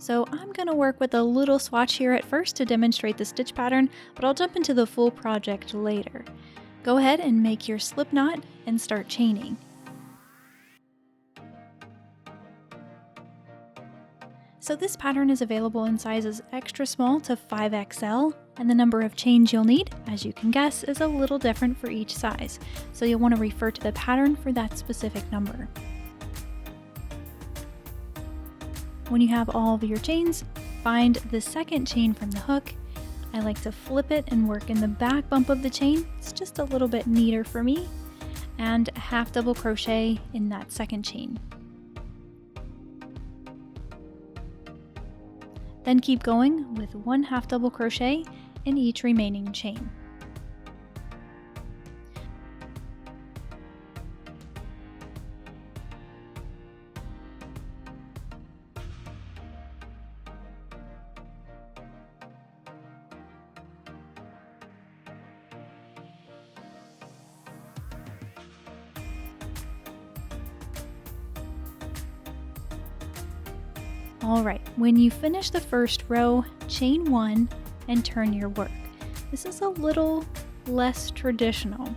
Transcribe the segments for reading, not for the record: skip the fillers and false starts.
So I'm going to work with a little swatch here at first to demonstrate the stitch pattern, but I'll jump into the full project later. Go ahead and make your slip knot and start chaining. So this pattern is available in sizes extra small to 5XL, and the number of chains you'll need, as you can guess, is a little different for each size, so you'll want to refer to the pattern for that specific number. When you have all of your chains, find the second chain from the hook. I like to flip it and work in the back bump of the chain. It's just a little bit neater for me. And a half double crochet in that second chain. Then keep going with 1 half double crochet in each remaining chain. Alright, when you finish the first row, chain 1 and turn your work. This is a little less traditional.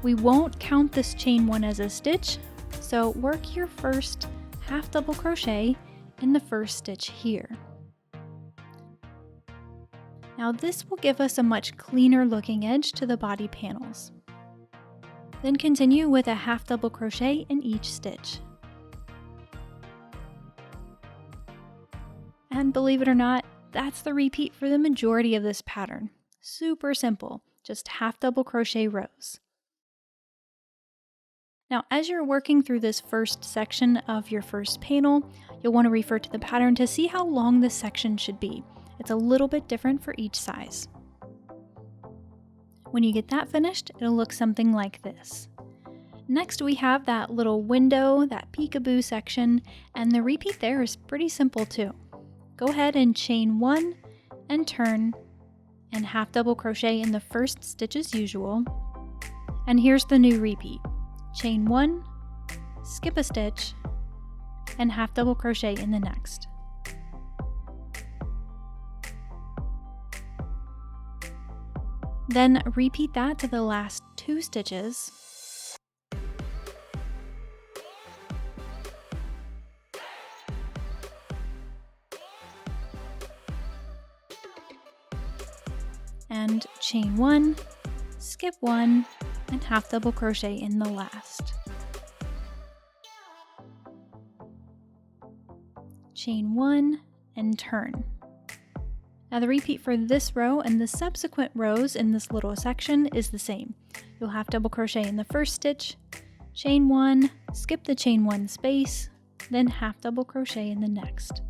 We won't count this chain 1 as a stitch, so work your first half double crochet in the first stitch here. Now this will give us a much cleaner looking edge to the body panels. Then continue with a half double crochet in each stitch. And believe it or not, that's the repeat for the majority of this pattern. Super simple, just half double crochet rows. Now, as you're working through this first section of your first panel, you'll want to refer to the pattern to see how long this section should be. It's a little bit different for each size. When you get that finished, it'll look something like this. Next, we have that little window, that peekaboo section, and the repeat there is pretty simple too. Go ahead and chain 1 and turn and half double crochet in the first stitch as usual. And here's the new repeat. Chain 1, skip a stitch, and half double crochet in the next. Then repeat that to the last 2 stitches. And chain 1, skip 1, and half double crochet in the last. Chain 1 and turn. Now the repeat for this row and the subsequent rows in this little section is the same. You'll half double crochet in the first stitch, chain 1, skip the chain 1 space, then half double crochet in the next.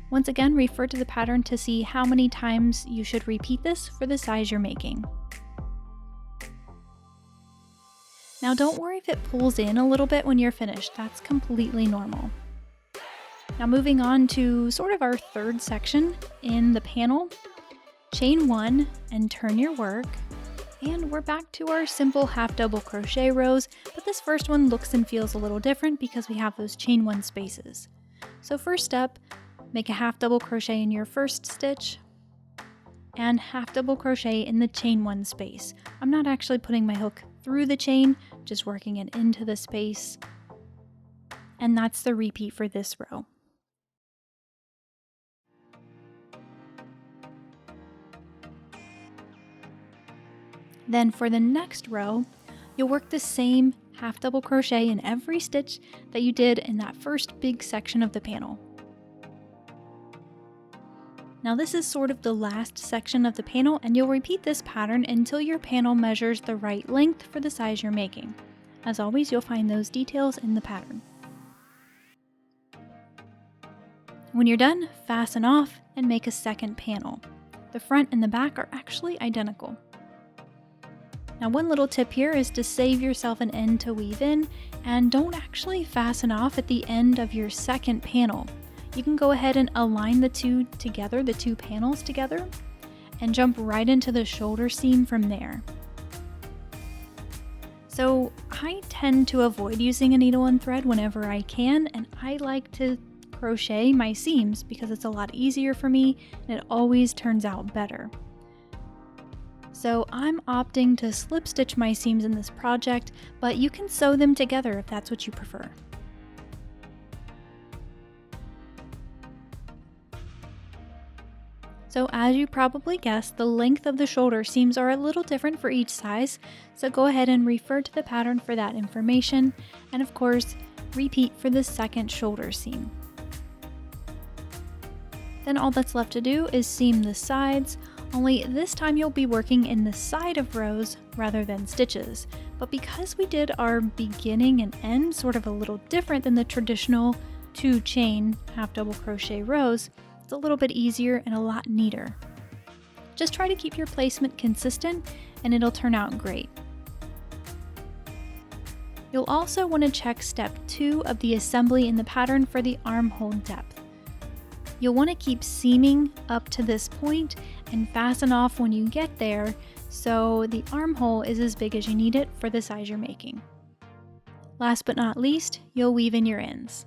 Once again, refer to the pattern to see how many times you should repeat this for the size you're making. Now don't worry if it pulls in a little bit when you're finished, that's completely normal. Now moving on to sort of our third section in the panel, chain 1 and turn your work, and we're back to our simple half double crochet rows, but this first one looks and feels a little different because we have those chain 1 spaces. So first up, make a half double crochet in your first stitch and half double crochet in the chain 1 space. I'm not actually putting my hook through the chain, just working it into the space. And that's the repeat for this row. Then for the next row, you'll work the same half double crochet in every stitch that you did in that first big section of the panel. Now this is sort of the last section of the panel, and you'll repeat this pattern until your panel measures the right length for the size you're making. As always, you'll find those details in the pattern. When you're done, fasten off and make a second panel. The front and the back are actually identical. Now one little tip here is to save yourself an end to weave in, and don't actually fasten off at the end of your second panel. You can go ahead and align the two together, the two panels together, and jump right into the shoulder seam from there. So I tend to avoid using a needle and thread whenever I can, and I like to crochet my seams because it's a lot easier for me and it always turns out better. So I'm opting to slip stitch my seams in this project, but you can sew them together if that's what you prefer. So as you probably guessed, the length of the shoulder seams are a little different for each size, so go ahead and refer to the pattern for that information, and of course, repeat for the second shoulder seam. Then all that's left to do is seam the sides, only this time you'll be working in the side of rows rather than stitches. But because we did our beginning and end sort of a little different than the traditional 2-chain half double crochet rows, it's a little bit easier and a lot neater. Just try to keep your placement consistent and it'll turn out great. You'll also want to check step 2 of the assembly in the pattern for the armhole depth. You'll want to keep seaming up to this point and fasten off when you get there so the armhole is as big as you need it for the size you're making. Last but not least, you'll weave in your ends.